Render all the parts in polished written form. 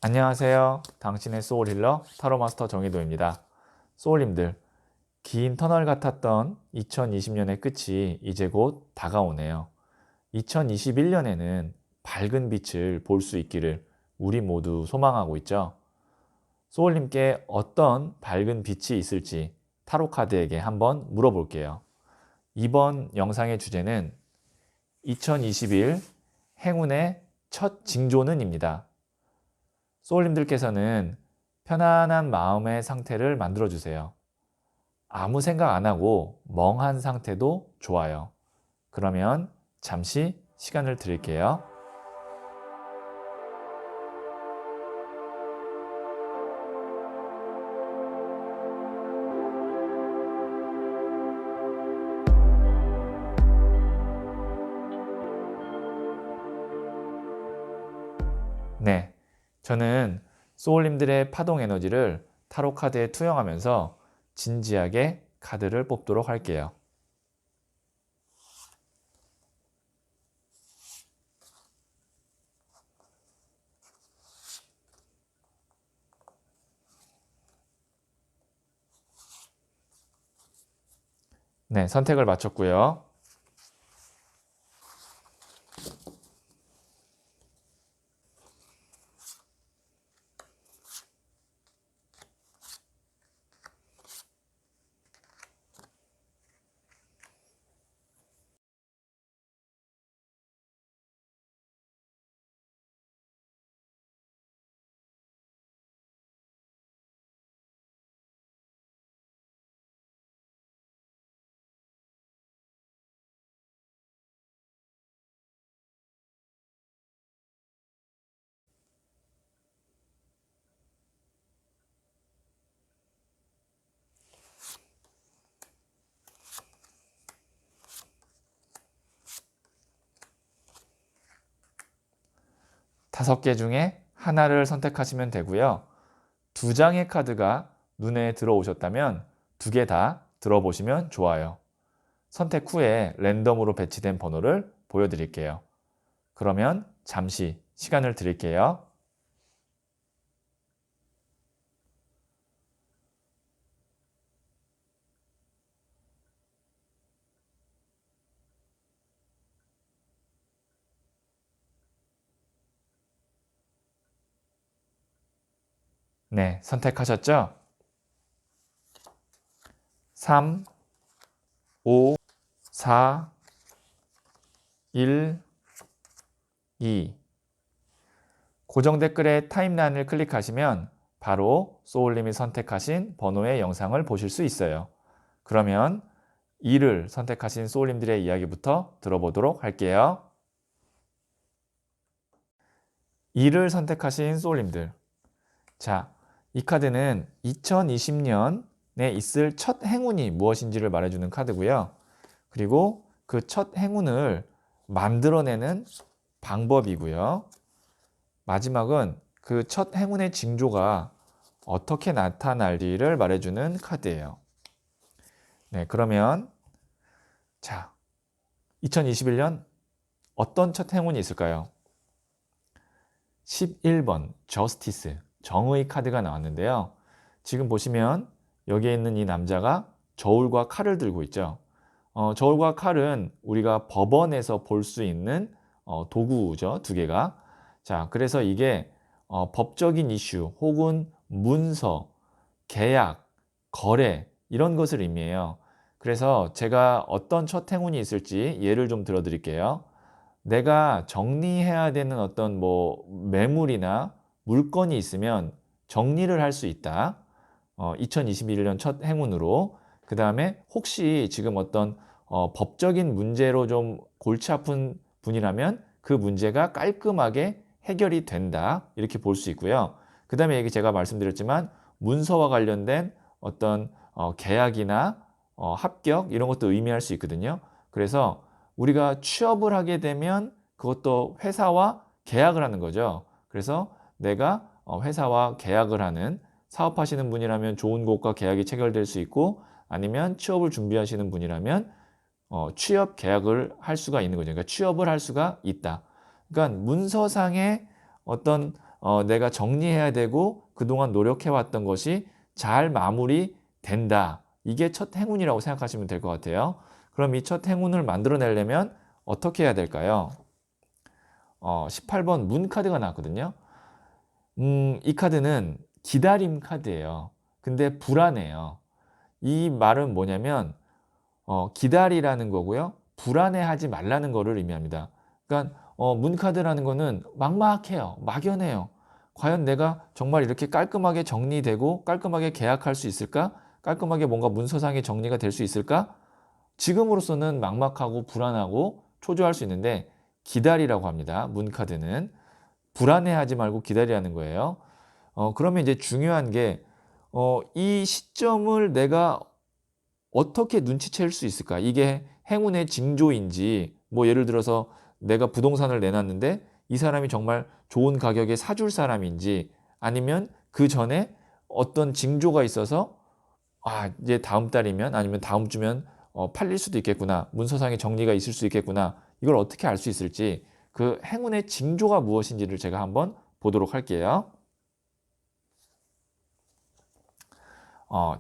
안녕하세요. 당신의 소울 힐러 타로 마스터 정희도입니다. 소울님들, 긴 터널 같았던 2020년의 끝이 이제 곧 다가오네요. 2021년에는 밝은 빛을 볼 수 있기를 우리 모두 소망하고 있죠. 소울님께 어떤 밝은 빛이 있을지 타로 카드에게 한번 물어볼게요. 이번 영상의 주제는 2021 행운의 첫 징조는입니다. 소울님들께서는 편안한 마음의 상태를 만들어주세요. 아무 생각 안 하고 멍한 상태도 좋아요. 그러면 잠시 시간을 드릴게요. 네, 저는 소울님들의 파동 에너지를 타로 카드에 투영하면서 진지하게 카드를 뽑도록 할게요. 네, 선택을 마쳤고요. 다섯 개 중에 하나를 선택하시면 되고요. 두 장의 카드가 눈에 들어오셨다면 두 개 다 들어보시면 좋아요. 선택 후에 랜덤으로 배치된 번호를 보여드릴게요. 그러면 잠시 시간을 드릴게요. 네, 선택하셨죠? 3, 5, 4, 1, 2. 고정 댓글의 타임라인을 클릭하시면 바로 소울님이 선택하신 번호의 영상을 보실 수 있어요. 그러면 2를 선택하신 소울님들의 이야기부터 들어보도록 할게요. 2를 선택하신 소울님들. 자, 이 카드는 2020년에 있을 첫 행운이 무엇인지를 말해주는 카드고요. 그리고 그 첫 행운을 만들어내는 방법이고요. 마지막은 그 첫 행운의 징조가 어떻게 나타날지를 말해주는 카드예요. 네, 그러면 자, 2021년 어떤 첫 행운이 있을까요? 11번 저스티스, 정의 카드가 나왔는데요. 지금 보시면 여기에 있는 이 남자가 저울과 칼을 들고 있죠. 저울과 칼은 우리가 법원에서 볼 수 있는 도구죠, 두 개가. 자, 그래서 이게 법적인 이슈 혹은 문서, 계약, 거래 이런 것을 의미해요. 그래서 제가 어떤 첫 행운이 있을지 예를 좀 들어 드릴게요. 내가 정리해야 되는 어떤 뭐 매물이나 물건이 있으면 정리를 할 수 있다. 2021년 첫 행운으로. 그 다음에 혹시 지금 어떤 법적인 문제로 좀 골치 아픈 분이라면 그 문제가 깔끔하게 해결이 된다. 이렇게 볼 수 있고요. 그 다음에 여기 제가 말씀드렸지만 문서와 관련된 어떤 계약이나 합격 이런 것도 의미할 수 있거든요. 그래서 우리가 취업을 하게 되면 그것도 회사와 계약을 하는 거죠. 그래서 내가 회사와 계약을 하는 사업하시는 분이라면 좋은 곳과 계약이 체결될 수 있고 아니면 취업을 준비하시는 분이라면 취업 계약을 할 수가 있는 거죠. 그러니까 취업을 할 수가 있다. 그러니까 문서상의 어떤 내가 정리해야 되고 그동안 노력해왔던 것이 잘 마무리된다. 이게 첫 행운이라고 생각하시면 될 것 같아요. 그럼 이 첫 행운을 만들어내려면 어떻게 해야 될까요? 18번 문 카드가 나왔거든요. 이 카드는 기다림 카드예요. 근데 불안해요. 이 말은 뭐냐면 기다리라는 거고요. 불안해하지 말라는 거를 의미합니다. 그러니까 문카드라는 거는 막막해요. 막연해요. 과연 내가 정말 이렇게 깔끔하게 정리되고 깔끔하게 계약할 수 있을까? 깔끔하게 뭔가 문서상의 정리가 될 수 있을까? 지금으로서는 막막하고 불안하고 초조할 수 있는데 기다리라고 합니다. 문카드는. 불안해하지 말고 기다리라는 거예요. 그러면 이제 중요한 게 이 시점을 내가 어떻게 눈치챌 수 있을까? 이게 행운의 징조인지, 뭐 예를 들어서 내가 부동산을 내놨는데 이 사람이 정말 좋은 가격에 사줄 사람인지, 아니면 그 전에 어떤 징조가 있어서 이제 다음 달이면 아니면 다음 주면 팔릴 수도 있겠구나. 문서상의 정리가 있을 수 있겠구나. 이걸 어떻게 알 수 있을지, 그 행운의 징조가 무엇인지를 제가 한번 보도록 할게요.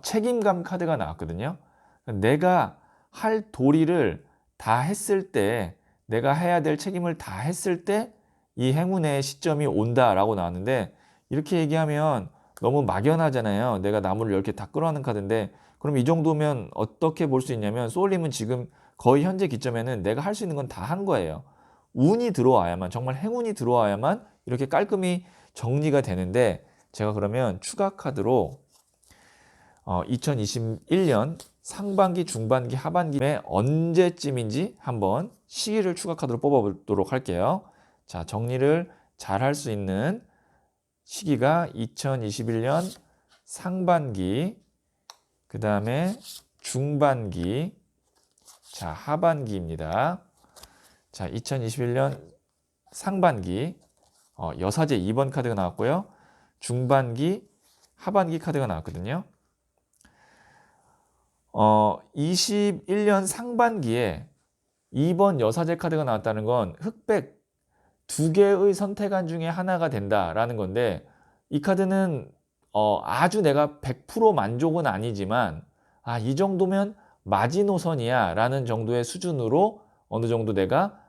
책임감 카드가 나왔거든요. 내가 할 도리를 다 했을 때, 내가 해야 될 책임을 다 했을 때 이 행운의 시점이 온다라고 나왔는데, 이렇게 얘기하면 너무 막연하잖아요. 내가 나무를 10개 다 끌어안는 카드인데, 그럼 이 정도면 어떻게 볼 수 있냐면, 소울님은 지금 거의 현재 기점에는 내가 할 수 있는 건 다 한 거예요. 운이 들어와야만, 정말 행운이 들어와야만 이렇게 깔끔히 정리가 되는데, 제가 그러면 추가 카드로 2021년 상반기, 중반기, 하반기에 언제쯤인지 한번 시기를 추가 카드로 뽑아보도록 할게요. 자, 정리를 잘 할 수 있는 시기가 2021년 상반기, 그 다음에 중반기, 자, 하반기입니다. 자, 2021년 상반기, 여사제 2번 카드가 나왔고요. 중반기, 하반기 카드가 나왔거든요. 21년 상반기에 2번 여사제 카드가 나왔다는 건 흑백 두 개의 선택안 중에 하나가 된다라는 건데, 이 카드는 아주 내가 100% 만족은 아니지만 이 정도면 마지노선이야 라는 정도의 수준으로 어느 정도 내가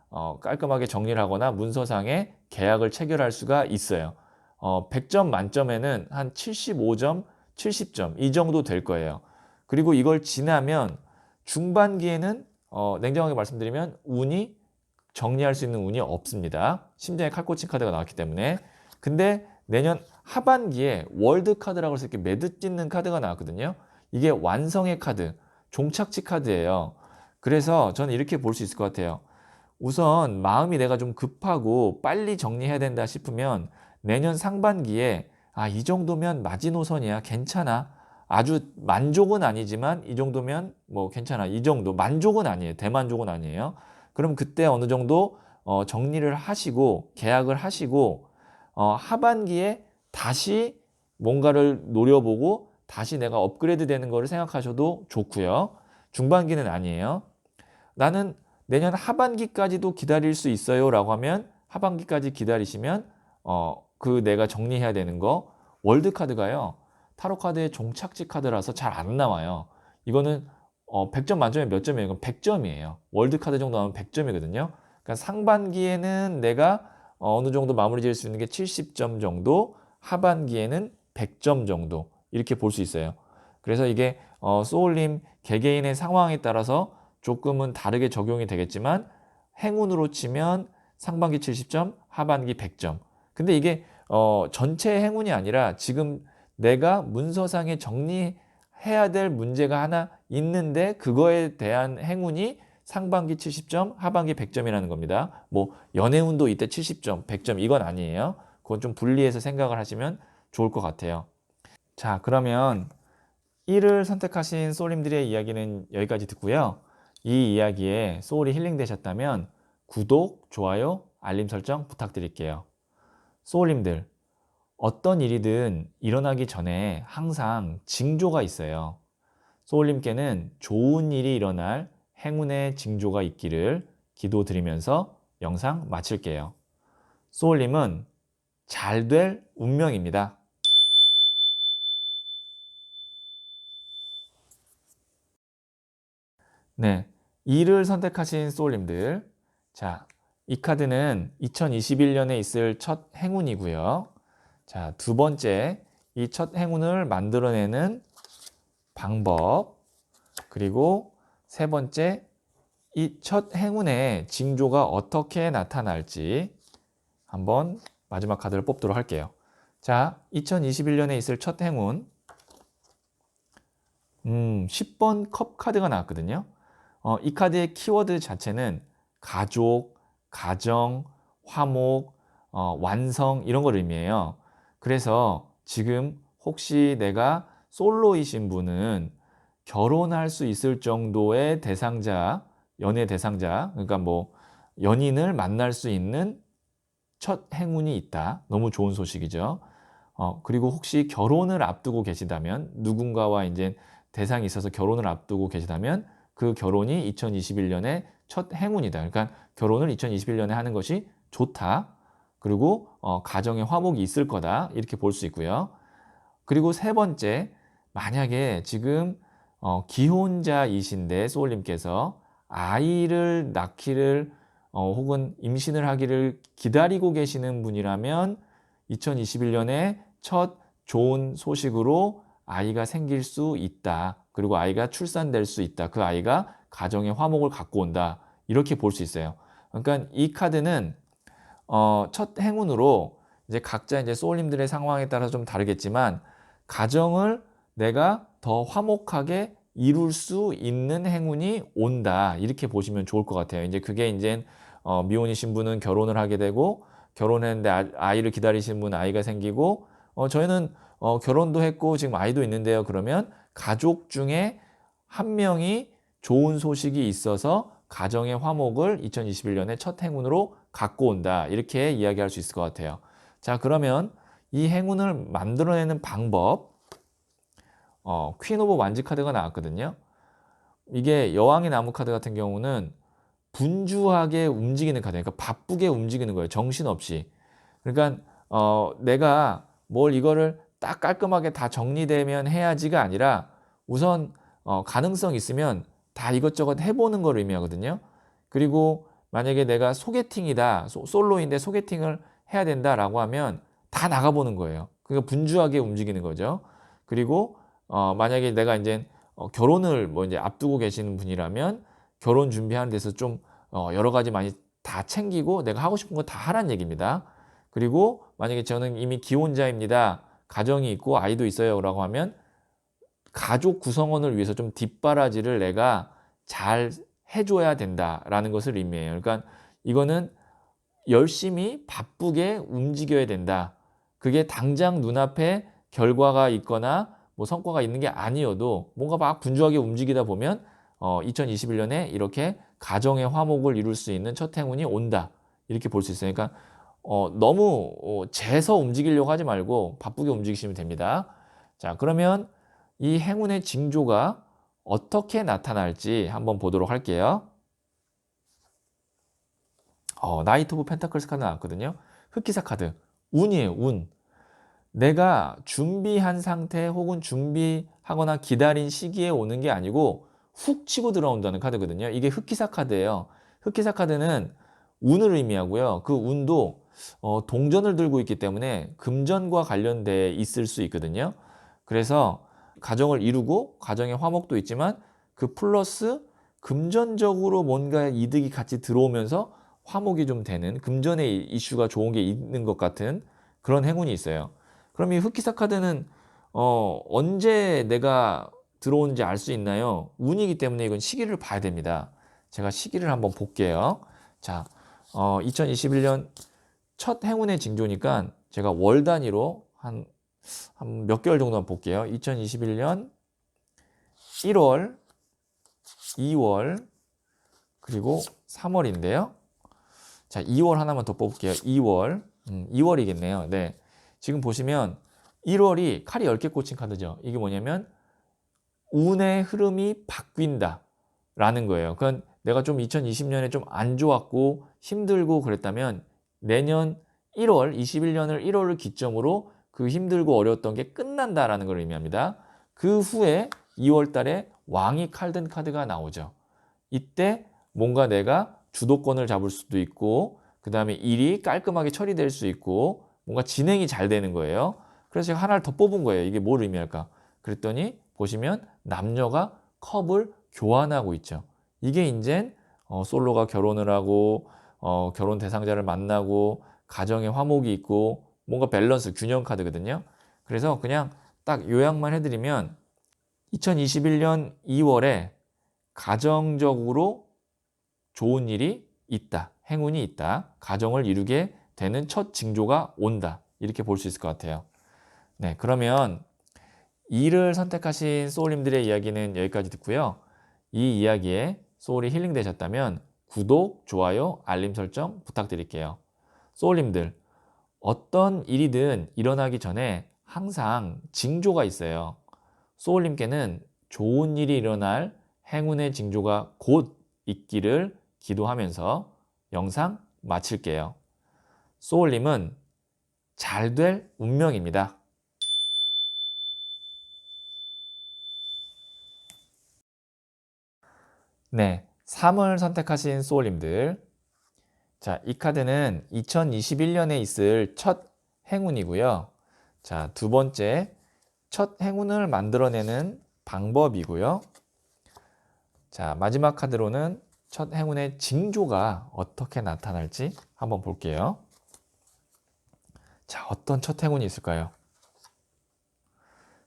깔끔하게 정리를 하거나 문서상에 계약을 체결할 수가 있어요. 100점 만점에는 한 75점, 70점 이 정도 될 거예요. 그리고 이걸 지나면 중반기에는 냉정하게 말씀드리면 운이 정리할 수 있는 운이 없습니다. 심장에 칼 꽂힌 카드가 나왔기 때문에. 근데 내년 하반기에 월드 카드라고 해서 이렇게 매듭 짓는 카드가 나왔거든요. 이게 완성의 카드, 종착지 카드예요. 그래서 저는 이렇게 볼 수 있을 것 같아요. 우선 마음이 내가 좀 급하고 빨리 정리해야 된다 싶으면 내년 상반기에 이 정도면 마지노선이야. 괜찮아. 아주 만족은 아니지만 이 정도면 뭐 괜찮아. 이 정도. 만족은 아니에요. 대만족은 아니에요. 그럼 그때 어느 정도 정리를 하시고 계약을 하시고 하반기에 다시 뭔가를 노려보고 다시 내가 업그레이드 되는 거를 생각하셔도 좋고요. 중반기는 아니에요. 나는 내년 하반기까지도 기다릴 수 있어요 라고 하면 하반기까지 기다리시면 그 내가 정리해야 되는 거, 월드카드가요 타로 카드의 종착지 카드라서 잘 안 나와요. 이거는 100점 만점에 몇 점이에요? 이건 100점이에요. 월드카드 정도 나오면 100점이거든요. 그러니까 상반기에는 내가 어느 정도 마무리 지을 수 있는 게 70점 정도, 하반기에는 100점 정도 이렇게 볼 수 있어요. 그래서 이게 소울님 개개인의 상황에 따라서 조금은 다르게 적용이 되겠지만, 행운으로 치면 상반기 70점, 하반기 100점. 근데 이게 전체 행운이 아니라 지금 내가 문서상에 정리해야 될 문제가 하나 있는데 그거에 대한 행운이 상반기 70점, 하반기 100점이라는 겁니다. 뭐 연애운도 이때 70점, 100점 이건 아니에요. 그건 좀 분리해서 생각을 하시면 좋을 것 같아요. 자, 그러면 1을 선택하신 소울님들의 이야기는 여기까지 듣고요. 이 이야기에 소울이 힐링되셨다면 구독, 좋아요, 알림 설정 부탁드릴게요. 소울님들, 어떤 일이든 일어나기 전에 항상 징조가 있어요. 소울님께는 좋은 일이 일어날 행운의 징조가 있기를 기도드리면서 영상 마칠게요. 소울님은 잘 될 운명입니다. 네, 2를 선택하신 소울님들, 자, 이 카드는 2021년에 있을 첫 행운이고요. 자, 두 번째, 이 첫 행운을 만들어내는 방법, 그리고 세 번째, 이 첫 행운의 징조가 어떻게 나타날지 한번 마지막 카드를 뽑도록 할게요. 자, 2021년에 있을 첫 행운, 10번 컵 카드가 나왔거든요. 이 카드의 키워드 자체는 가족, 가정, 화목, 완성 이런 걸 의미해요. 그래서 지금 혹시 내가 솔로이신 분은 결혼할 수 있을 정도의 대상자, 연애 대상자, 그러니까 뭐 연인을 만날 수 있는 첫 행운이 있다. 너무 좋은 소식이죠. 그리고 혹시 결혼을 앞두고 계시다면 누군가와 이제 대상이 있어서 결혼을 앞두고 계시다면 그 결혼이 2021년의 첫 행운이다. 그러니까 결혼을 2021년에 하는 것이 좋다. 그리고 가정에 화목이 있을 거다. 이렇게 볼 수 있고요. 그리고 세 번째, 만약에 지금 기혼자이신데 소울님께서 아이를 낳기를 혹은 임신을 하기를 기다리고 계시는 분이라면 2021년에 첫 좋은 소식으로 아이가 생길 수 있다. 그리고 아이가 출산될 수 있다. 그 아이가 가정의 화목을 갖고 온다. 이렇게 볼 수 있어요. 그러니까 이 카드는 첫 행운으로 이제 각자 이제 소울님들의 상황에 따라서 좀 다르겠지만 가정을 내가 더 화목하게 이룰 수 있는 행운이 온다. 이렇게 보시면 좋을 것 같아요. 이제 그게 이제 미혼이신 분은 결혼을 하게 되고 결혼했는데 아이를 기다리시는 분은 아이가 생기고 저희는 결혼도 했고 지금 아이도 있는데요. 그러면 가족 중에 한 명이 좋은 소식이 있어서 가정의 화목을 2021년의 첫 행운으로 갖고 온다. 이렇게 이야기할 수 있을 것 같아요. 자, 그러면 이 행운을 만들어내는 방법, 퀸 오브 완지 카드가 나왔거든요. 이게 여왕의 나무 카드 같은 경우는 분주하게 움직이는 카드예요. 그러니까 바쁘게 움직이는 거예요. 정신없이. 그러니까 내가 뭘 이거를 딱 깔끔하게 다 정리되면 해야지가 아니라 우선 가능성 있으면 다 이것저것 해보는 걸 의미하거든요. 그리고 만약에 내가 소개팅이다, 솔로인데 소개팅을 해야 된다라고 하면 다 나가보는 거예요. 그러니까 분주하게 움직이는 거죠. 그리고 만약에 내가 이제 결혼을 뭐 이제 앞두고 계시는 분이라면 결혼 준비하는 데서 좀 여러 가지 많이 다 챙기고 내가 하고 싶은 거 다 하라는 얘기입니다. 그리고 만약에 저는 이미 기혼자입니다. 가정이 있고 아이도 있어요. 라고 하면 가족 구성원을 위해서 좀 뒷바라지를 내가 잘 해줘야 된다라는 것을 의미해요. 그러니까 이거는 열심히 바쁘게 움직여야 된다. 그게 당장 눈앞에 결과가 있거나 뭐 성과가 있는 게 아니어도 뭔가 막 분주하게 움직이다 보면 2021년에 이렇게 가정의 화목을 이룰 수 있는 첫 행운이 온다. 이렇게 볼 수 있어요. 그러니까 너무 재서 움직이려고 하지 말고 바쁘게 움직이시면 됩니다. 자, 그러면 이 행운의 징조가 어떻게 나타날지 한번 보도록 할게요. 나이트 오브 펜타클스 카드 나왔거든요. 흑기사 카드. 운이에요, 운. 내가 준비한 상태 혹은 준비하거나 기다린 시기에 오는 게 아니고 훅 치고 들어온다는 카드거든요. 이게 흑기사 카드예요. 흑기사 카드는 운을 의미하고요. 그 운도 동전을 들고 있기 때문에 금전과 관련돼 있을 수 있거든요. 그래서 가정을 이루고 가정의 화목도 있지만 그 플러스 금전적으로 뭔가 이득이 같이 들어오면서 화목이 좀 되는 금전의 이슈가 좋은 게 있는 것 같은 그런 행운이 있어요. 그럼 이 흑기사 카드는 언제 내가 들어오는지 알 수 있나요? 운이기 때문에 이건 시기를 봐야 됩니다. 제가 시기를 한번 볼게요. 자, 2021년 첫 행운의 징조니까 제가 월 단위로 한 몇 개월 정도만 볼게요. 2021년 1월, 2월, 그리고 3월인데요. 자, 2월 하나만 더 뽑을게요. 2월. 2월이겠네요. 네. 지금 보시면 1월이 칼이 10개 꽂힌 카드죠. 이게 뭐냐면 운의 흐름이 바뀐다 라는 거예요. 그건 내가 좀 2020년에 좀 안 좋았고 힘들고 그랬다면 내년 1월, 21년을 1월을 기점으로 그 힘들고 어려웠던 게 끝난다라는 걸 의미합니다. 그 후에 2월 달에 왕이 칼 든 카드가 나오죠. 이때 뭔가 내가 주도권을 잡을 수도 있고 그 다음에 일이 깔끔하게 처리될 수 있고 뭔가 진행이 잘 되는 거예요. 그래서 제가 하나를 더 뽑은 거예요. 이게 뭘 의미할까? 그랬더니 보시면 남녀가 컵을 교환하고 있죠. 이게 이제 솔로가 결혼을 하고 결혼 대상자를 만나고 가정의 화목이 있고 뭔가 밸런스, 균형 카드거든요. 그래서 그냥 딱 요약만 해드리면 2021년 2월에 가정적으로 좋은 일이 있다. 행운이 있다. 가정을 이루게 되는 첫 징조가 온다. 이렇게 볼 수 있을 것 같아요. 네, 그러면 2를 선택하신 소울님들의 이야기는 여기까지 듣고요. 이 이야기에 소울이 힐링되셨다면 구독, 좋아요, 알림 설정 부탁드릴게요. 소울님들, 어떤 일이든 일어나기 전에 항상 징조가 있어요. 소울님께는 좋은 일이 일어날 행운의 징조가 곧 있기를 기도하면서 영상 마칠게요. 소울님은 잘 될 운명입니다. 네, 3을 선택하신 소울님들. 자, 이 카드는 2021년에 있을 첫 행운이고요. 자, 두 번째, 첫 행운을 만들어내는 방법이고요. 자, 마지막 카드로는 첫 행운의 징조가 어떻게 나타날지 한번 볼게요. 자, 어떤 첫 행운이 있을까요?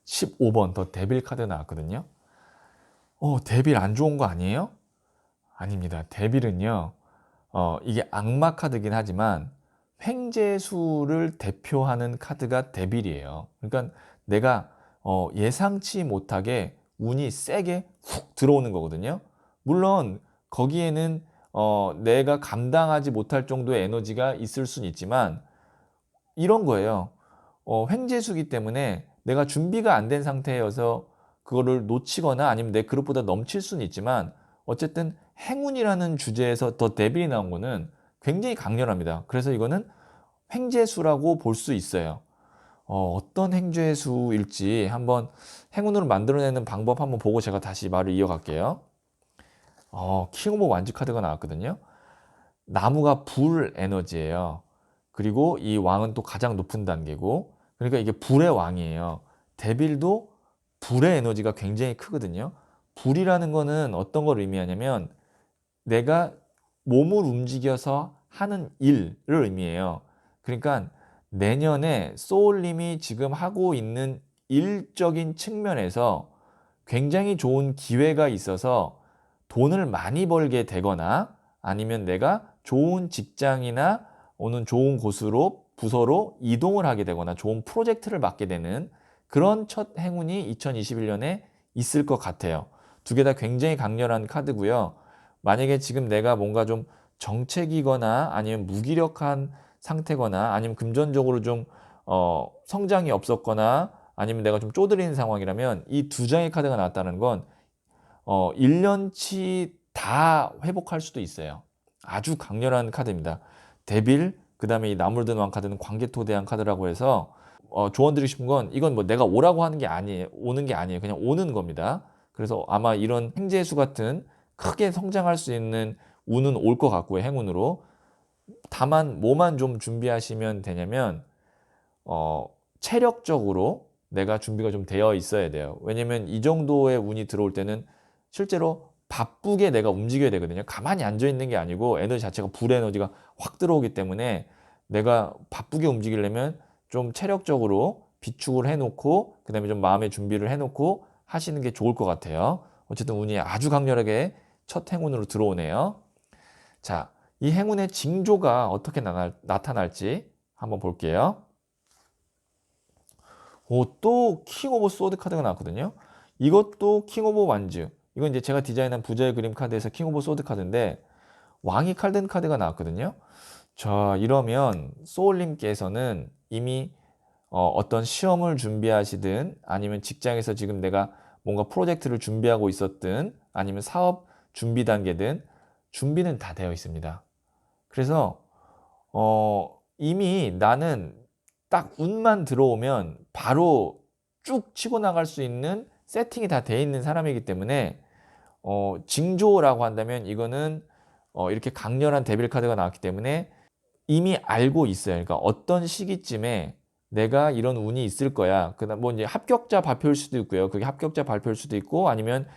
15번 더 데빌 카드 나왔거든요. 데빌 안 좋은 거 아니에요? 아닙니다. 데빌은요, 이게 악마 카드긴 하지만 횡재수를 대표하는 카드가 데빌이에요. 그러니까 내가 예상치 못하게 운이 세게 훅 들어오는 거거든요. 물론 거기에는 내가 감당하지 못할 정도의 에너지가 있을 수는 있지만 이런 거예요. 횡재수기 때문에 내가 준비가 안 된 상태여서 그거를 놓치거나 아니면 내 그릇보다 넘칠 수는 있지만 어쨌든 행운이라는 주제에서 더 데빌이 나온 거는 굉장히 강렬합니다. 그래서 이거는 횡재수라고 볼 수 있어요. 어떤 횡재수일지 한번 행운으로 만들어내는 방법 한번 보고 제가 다시 말을 이어갈게요. 킹 오브 완즈 카드가 나왔거든요. 나무가 불 에너지예요. 그리고 이 왕은 또 가장 높은 단계고, 그러니까 이게 불의 왕이에요. 데빌도 불의 에너지가 굉장히 크거든요. 불이라는 거는 어떤 걸 의미하냐면 내가 몸을 움직여서 하는 일을 의미해요. 그러니까 내년에 소울님이 지금 하고 있는 일적인 측면에서 굉장히 좋은 기회가 있어서 돈을 많이 벌게 되거나 아니면 내가 좋은 직장이나 오는 좋은 곳으로 부서로 이동을 하게 되거나 좋은 프로젝트를 맡게 되는 그런 첫 행운이 2021년에 있을 것 같아요. 두 개 다 굉장히 강렬한 카드고요. 만약에 지금 내가 뭔가 좀 정체기거나 아니면 무기력한 상태거나 아니면 금전적으로 좀 성장이 없었거나 아니면 내가 좀 쪼들리는 상황이라면 이 두 장의 카드가 나왔다는 건 1년치 다 회복할 수도 있어요. 아주 강렬한 카드입니다. 데빌, 그 다음에 이 나물든 왕 카드는 광개토대왕 카드라고 해서 조언 드리고 싶은 건 이건 뭐 내가 오라고 하는 게 아니에요. 오는 게 아니에요. 그냥 오는 겁니다. 그래서 아마 이런 행재수 같은 크게 성장할 수 있는 운은 올 것 같고요. 행운으로. 다만 뭐만 좀 준비하시면 되냐면 체력적으로 내가 준비가 좀 되어 있어야 돼요. 왜냐면 이 정도의 운이 들어올 때는 실제로 바쁘게 내가 움직여야 되거든요. 가만히 앉아 있는 게 아니고 에너지 자체가 불 에너지가 확 들어오기 때문에 내가 바쁘게 움직이려면 좀 체력적으로 비축을 해놓고 그다음에 좀 마음의 준비를 해놓고 하시는 게 좋을 것 같아요. 어쨌든 운이 아주 강렬하게 첫 행운으로 들어오네요. 자, 이 행운의 징조가 어떻게 나타날지 한번 볼게요. 또 킹 오브 소드 카드가 나왔거든요. 이것도 킹 오브 완즈. 이건 이제 제가 디자인한 부자의 그림 카드에서 킹 오브 소드 카드인데 왕이 칼든 카드가 나왔거든요. 자, 이러면 소울님께서는 이미 어떤 시험을 준비하시든 아니면 직장에서 지금 내가 뭔가 프로젝트를 준비하고 있었든 아니면 사업 준비 단계든 준비는 다 되어 있습니다. 그래서 이미 나는 딱 운만 들어오면 바로 쭉 치고 나갈 수 있는 세팅이 다 돼 있는 사람이기 때문에 징조라고 한다면 이거는 이렇게 강렬한 데빌 카드가 나왔기 때문에 이미 알고 있어요. 그러니까 어떤 시기쯤에 내가 이런 운이 있을 거야. 그다음 뭐 이제 합격자 발표일 수도 있고요. 그게 합격자 발표일 수도 있고 아니면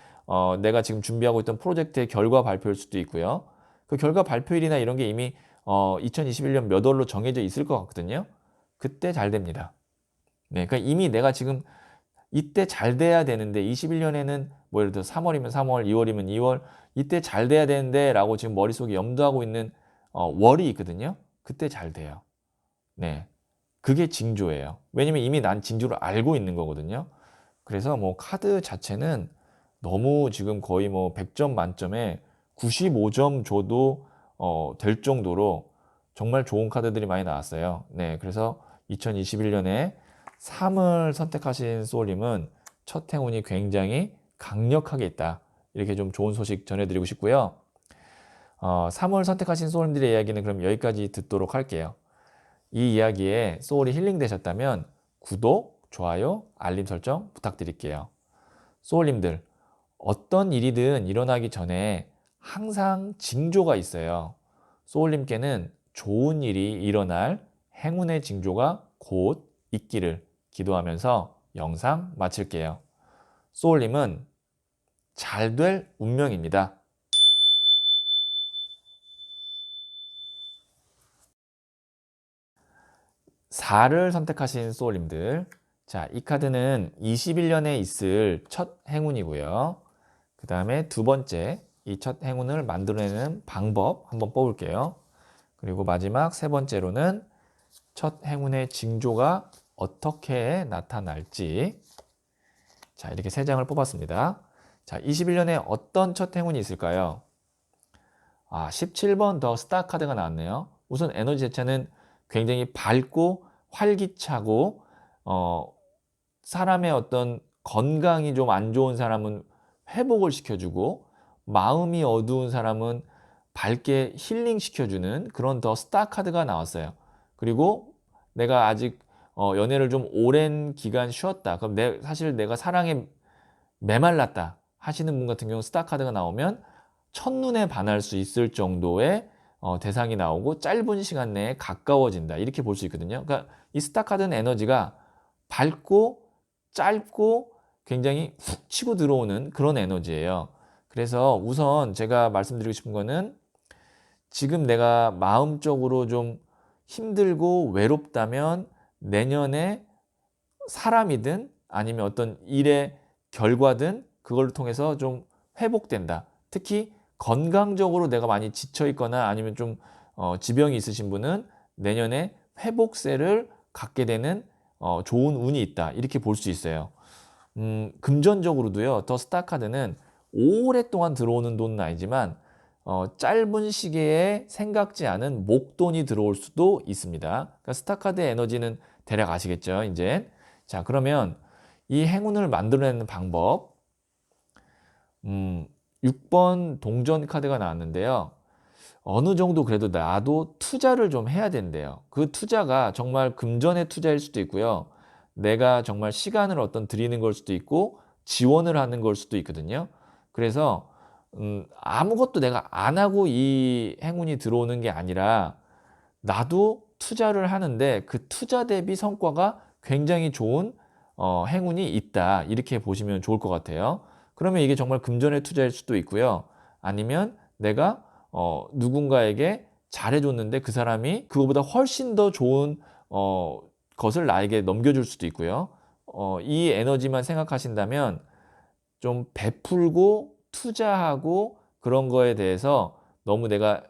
내가 지금 준비하고 있던 프로젝트의 결과 발표일 수도 있고요. 그 결과 발표일이나 이런 게 이미 2021년 몇 월로 정해져 있을 것 같거든요. 그때 잘 됩니다. 네, 그러니까 이미 내가 지금 이때 잘 돼야 되는데 21년에는 뭐 예를 들어 3월이면 3월, 2월이면 2월 이때 잘 돼야 되는데 라고 지금 머릿속에 염두하고 있는 월이 있거든요. 그때 잘 돼요. 네, 그게 징조예요. 왜냐면 이미 난 징조를 알고 있는 거거든요. 그래서 뭐 카드 자체는 너무 지금 거의 뭐 100점 만점에 95점 줘도 될 정도로 정말 좋은 카드들이 많이 나왔어요. 네, 그래서 2021년에 3을 선택하신 소울님은 첫 행운이 굉장히 강력하게 있다. 이렇게 좀 좋은 소식 전해드리고 싶고요. 3을 선택하신 소울님들의 이야기는 그럼 여기까지 듣도록 할게요. 이 이야기에 소울이 힐링 되셨다면 구독, 좋아요, 알림 설정 부탁드릴게요. 소울님들, 어떤 일이든 일어나기 전에 항상 징조가 있어요. 소울님께는 좋은 일이 일어날 행운의 징조가 곧 있기를 기도하면서 영상 마칠게요. 소울님은 잘 될 운명입니다. 4를 선택하신 소울님들. 자, 이 카드는 21년에 있을 첫 행운이고요. 그 다음에 두 번째, 이 첫 행운을 만들어내는 방법 한번 뽑을게요. 그리고 마지막 세 번째로는 첫 행운의 징조가 어떻게 나타날지. 자, 이렇게 세 장을 뽑았습니다. 자, 21년에 어떤 첫 행운이 있을까요? 17번 더 스타 카드가 나왔네요. 우선 에너지 자체는 굉장히 밝고 활기차고 사람의 어떤 건강이 좀 안 좋은 사람은 회복을 시켜주고 마음이 어두운 사람은 밝게 힐링 시켜주는 그런 더 스타 카드가 나왔어요. 그리고 내가 아직 연애를 좀 오랜 기간 쉬었다. 그럼 사실 내가 사랑에 메말랐다 하시는 분 같은 경우 스타 카드가 나오면 첫눈에 반할 수 있을 정도의 대상이 나오고 짧은 시간 내에 가까워진다 이렇게 볼 수 있거든요. 그러니까 이 스타 카드는 에너지가 밝고 짧고 굉장히 훅 치고 들어오는 그런 에너지예요. 그래서 우선 제가 말씀드리고 싶은 거는 지금 내가 마음적으로 좀 힘들고 외롭다면 내년에 사람이든 아니면 어떤 일의 결과든 그걸 통해서 좀 회복된다. 특히 건강적으로 내가 많이 지쳐 있거나 아니면 좀 지병이 있으신 분은 내년에 회복세를 갖게 되는 좋은 운이 있다. 이렇게 볼 수 있어요. 금전적으로도요. 더 스타 카드는 오랫동안 들어오는 돈은 아니지만 짧은 시기에 생각지 않은 목돈이 들어올 수도 있습니다. 그러니까 스타 카드의 에너지는 대략 아시겠죠, 이제. 자, 그러면 이 행운을 만들어내는 방법. 6번 동전 카드가 나왔는데요. 어느 정도 그래도 나도 투자를 좀 해야 된대요. 그 투자가 정말 금전의 투자일 수도 있고요. 내가 정말 시간을 어떤 들이는 걸 수도 있고 지원을 하는 걸 수도 있거든요. 그래서 아무것도 내가 안 하고 이 행운이 들어오는 게 아니라 나도 투자를 하는데 그 투자 대비 성과가 굉장히 좋은 행운이 있다. 이렇게 보시면 좋을 것 같아요. 그러면 이게 정말 금전의 투자일 수도 있고요. 아니면 내가 누군가에게 잘해줬는데 그 사람이 그거보다 훨씬 더 좋은 것을 나에게 넘겨줄 수도 있고요. 이 에너지만 생각하신다면 좀 베풀고 투자하고 그런 거에 대해서 너무 내가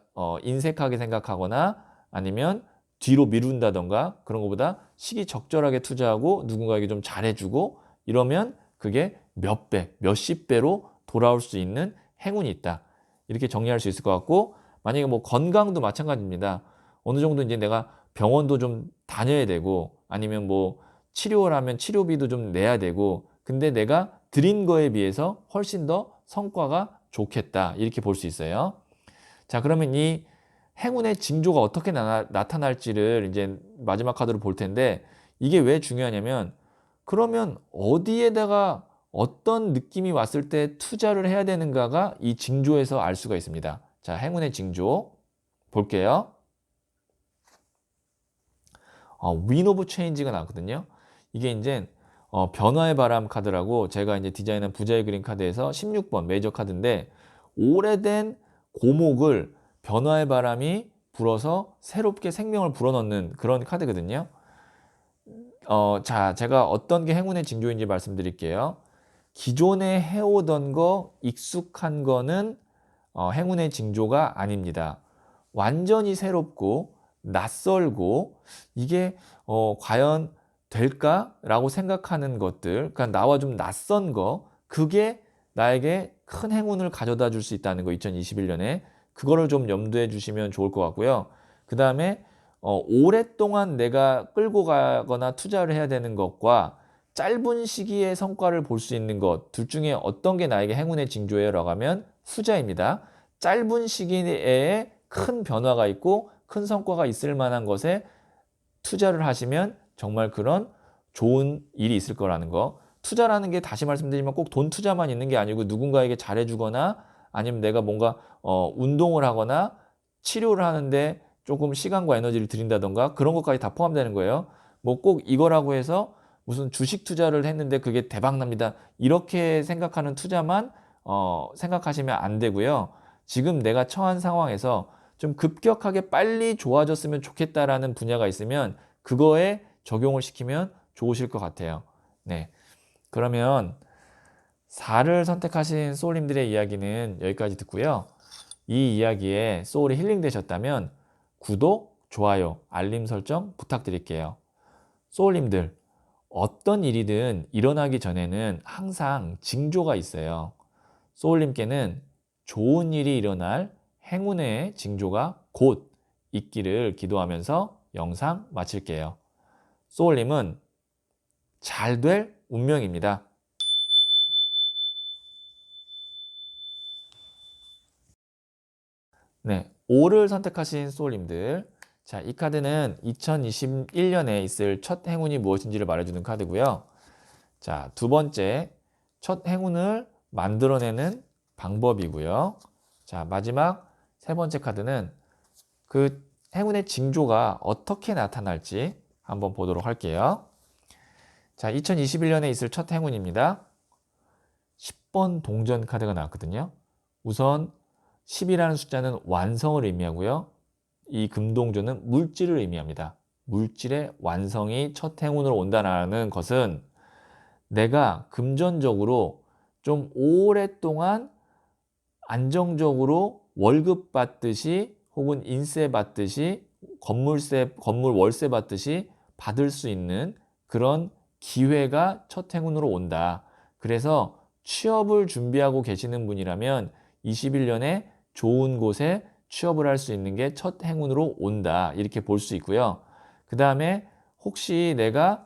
인색하게 생각하거나 아니면 뒤로 미룬다던가 그런 것보다 시기적절하게 투자하고 누군가에게 좀 잘해주고 이러면 그게 몇 배, 몇십 배로 돌아올 수 있는 행운이 있다. 이렇게 정리할 수 있을 것 같고 만약에 뭐 건강도 마찬가지입니다. 어느 정도 이제 내가 병원도 좀 다녀야 되고 아니면 뭐 치료를 하면 치료비도 좀 내야 되고 근데 내가 드린 거에 비해서 훨씬 더 성과가 좋겠다. 이렇게 볼 수 있어요. 자, 그러면 이 행운의 징조가 어떻게 나타날지를 이제 마지막 카드로 볼 텐데, 이게 왜 중요하냐면, 그러면 어디에다가 어떤 느낌이 왔을 때 투자를 해야 되는가가 이 징조에서 알 수가 있습니다. 자, 행운의 징조 볼게요. 윈 오브 체인지가 나왔거든요. 이게 이제 변화의 바람 카드라고, 제가 이제 디자인한 부자의 그림 카드에서 16번 메이저 카드인데, 오래된 고목을 변화의 바람이 불어서 새롭게 생명을 불어넣는 그런 카드거든요. 자, 제가 어떤 게 행운의 징조인지 말씀드릴게요. 기존에 해오던 거, 익숙한 거는 행운의 징조가 아닙니다. 완전히 새롭고 낯설고, 이게 과연 될까라고 생각하는 것들, 그러니까 나와 좀 낯선 거, 그게 나에게 큰 행운을 가져다 줄 수 있다는 거, 2021년에 그거를 좀 염두에 주시면 좋을 것 같고요. 그 다음에 오랫동안 내가 끌고 가거나 투자를 해야 되는 것과 짧은 시기에 성과를 볼 수 있는 것, 둘 중에 어떤 게 나에게 행운의 징조예요라고 하면 후자입니다. 짧은 시기에 큰 변화가 있고 큰 성과가 있을 만한 것에 투자를 하시면 정말 그런 좋은 일이 있을 거라는 거. 투자라는 게, 다시 말씀드리면, 꼭 돈 투자만 있는 게 아니고 누군가에게 잘해주거나, 아니면 내가 뭔가 운동을 하거나 치료를 하는데 조금 시간과 에너지를 들인다던가, 그런 것까지 다 포함되는 거예요. 뭐 꼭 이거라고 해서 무슨 주식 투자를 했는데 그게 대박 납니다, 이렇게 생각하는 투자만 생각하시면 안 되고요. 지금 내가 처한 상황에서 좀 급격하게 빨리 좋아졌으면 좋겠다라는 분야가 있으면 그거에 적용을 시키면 좋으실 것 같아요. 네. 그러면 4를 선택하신 소울님들의 이야기는 여기까지 듣고요. 이 이야기에 소울이 힐링되셨다면 구독, 좋아요, 알림 설정 부탁드릴게요. 소울님들, 어떤 일이든 일어나기 전에는 항상 징조가 있어요. 소울님께는 좋은 일이 일어날 행운의 징조가 곧 있기를 기도하면서 영상 마칠게요. 소울님은 잘 될 운명입니다. 네, 5를 선택하신 소울님들. 자, 이 카드는 2021년에 있을 첫 행운이 무엇인지를 말해주는 카드고요. 자, 두 번째, 첫 행운을 만들어내는 방법이고요. 자, 마지막 세 번째 카드는 그 행운의 징조가 어떻게 나타날지 한번 보도록 할게요. 자, 2021년에 있을 첫 행운입니다. 10번 동전 카드가 나왔거든요. 우선 10이라는 숫자는 완성을 의미하고요. 이 금동전은 물질을 의미합니다. 물질의 완성이 첫 행운으로 온다는 것은 내가 금전적으로 좀 오랫동안 안정적으로 월급 받듯이, 혹은 인세 받듯이, 건물 월세 받듯이 받을 수 있는 그런 기회가 첫 행운으로 온다. 그래서 취업을 준비하고 계시는 분이라면 21년에 좋은 곳에 취업을 할 수 있는 게 첫 행운으로 온다, 이렇게 볼 수 있고요. 그 다음에 혹시 내가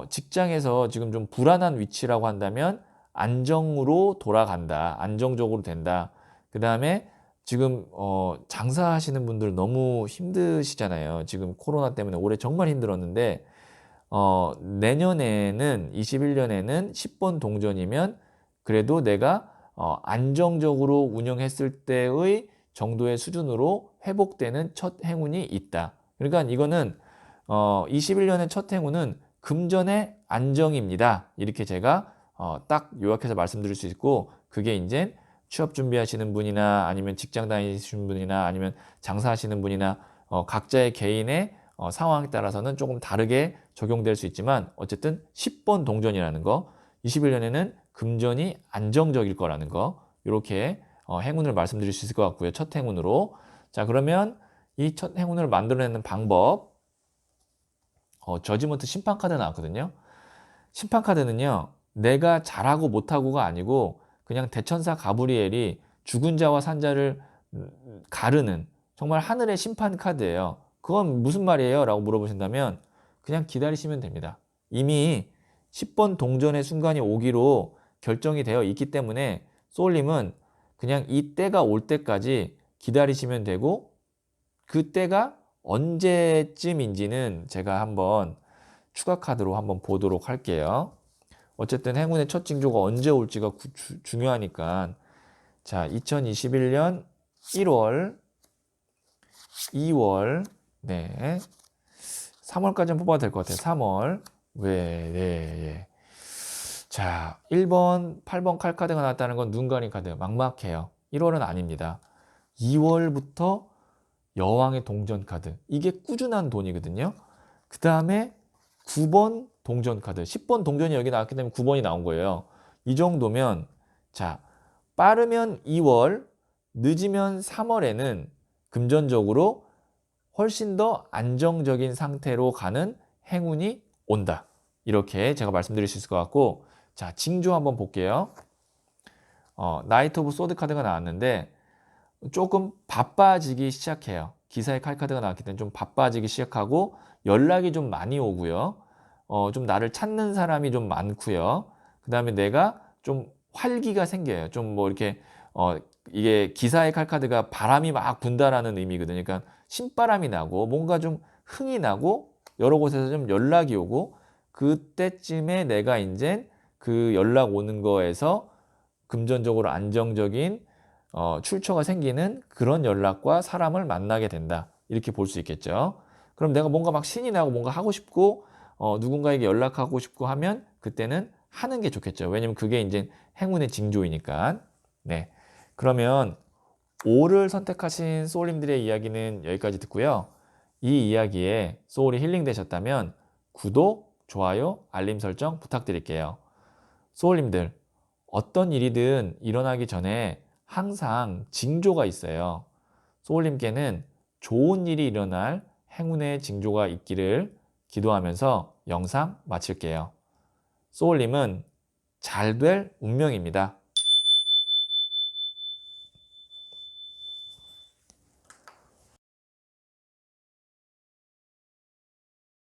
직장에서 지금 좀 불안한 위치라고 한다면 안정으로 돌아간다, 안정적으로 된다. 그 다음에 지금 장사하시는 분들 너무 힘드시잖아요. 지금 코로나 때문에 올해 정말 힘들었는데, 내년에는, 21년에는 10번 동전이면 그래도 내가 안정적으로 운영했을 때의 정도의 수준으로 회복되는 첫 행운이 있다. 그러니까 이거는 21년의 첫 행운은 금전의 안정입니다, 이렇게 제가 딱 요약해서 말씀드릴 수 있고, 그게 이제 취업 준비하시는 분이나 아니면 직장 다니시는 분이나 아니면 장사하시는 분이나 각자의 개인의 상황에 따라서는 조금 다르게 적용될 수 있지만, 어쨌든 10번 동전이라는 거, 21년에는 금전이 안정적일 거라는 거, 이렇게 행운을 말씀드릴 수 있을 것 같고요. 첫 행운으로. 자, 그러면 이 첫 행운을 만들어내는 방법, 저지먼트 심판 카드 나왔거든요. 심판 카드는요, 내가 잘하고 못하고가 아니고 그냥 대천사 가브리엘이 죽은 자와 산 자를 가르는, 정말 하늘의 심판 카드예요. 그건 무슨 말이에요? 라고 물어보신다면 그냥 기다리시면 됩니다. 이미 10번 동전의 순간이 오기로 결정이 되어 있기 때문에 소울님은 그냥 이 때가 올 때까지 기다리시면 되고, 그때가 언제쯤인지는 제가 한번 추가 카드로 한번 보도록 할게요. 어쨌든 행운의 첫 징조가 언제 올지가 중요하니까. 자, 2021년 1월, 2월, 네. 3월까지는 뽑아도 될 것 같아요. 3월. 왜, 네, 예. 자, 1번, 8번 칼카드가 나왔다는 건 눈 가린 카드. 막막해요. 1월은 아닙니다. 2월부터 여왕의 동전 카드. 이게 꾸준한 돈이거든요. 그 다음에 9번 동전 카드. 10번 동전이 여기 나왔기 때문에 9번이 나온 거예요. 이 정도면, 자, 빠르면 2월, 늦으면 3월에는 금전적으로 훨씬 더 안정적인 상태로 가는 행운이 온다. 이렇게 제가 말씀드릴 수 있을 것 같고, 자, 징조 한번 볼게요. 나이트 오브 소드 카드가 나왔는데 조금 바빠지기 시작해요. 기사의 칼 카드가 나왔기 때문에 좀 바빠지기 시작하고 연락이 좀 많이 오고요. 좀 나를 찾는 사람이 좀 많고요. 그 다음에 내가 좀 활기가 생겨요. 좀 뭐 이렇게 이게 기사의 칼 카드가 바람이 막 분다라는 의미거든요. 그러니까 신바람이 나고 뭔가 좀 흥이 나고 여러 곳에서 좀 연락이 오고 그때쯤에 내가 이제 그 연락 오는 거에서 금전적으로 안정적인 출처가 생기는 그런 연락과 사람을 만나게 된다. 이렇게 볼 수 있겠죠. 그럼 내가 뭔가 막 신이 나고 뭔가 하고 싶고 누군가에게 연락하고 싶고 하면 그때는 하는 게 좋겠죠. 왜냐면 그게 이제 행운의 징조이니까. 네. 그러면 5를 선택하신 소울님들의 이야기는 여기까지 듣고요. 이 이야기에 소울이 힐링 되셨다면 구독, 좋아요, 알림 설정 부탁드릴게요. 소울님들, 어떤 일이든 일어나기 전에 항상 징조가 있어요. 소울님께는 좋은 일이 일어날 행운의 징조가 있기를 기도하면서 영상 마칠게요. 소울님은 잘 될 운명입니다.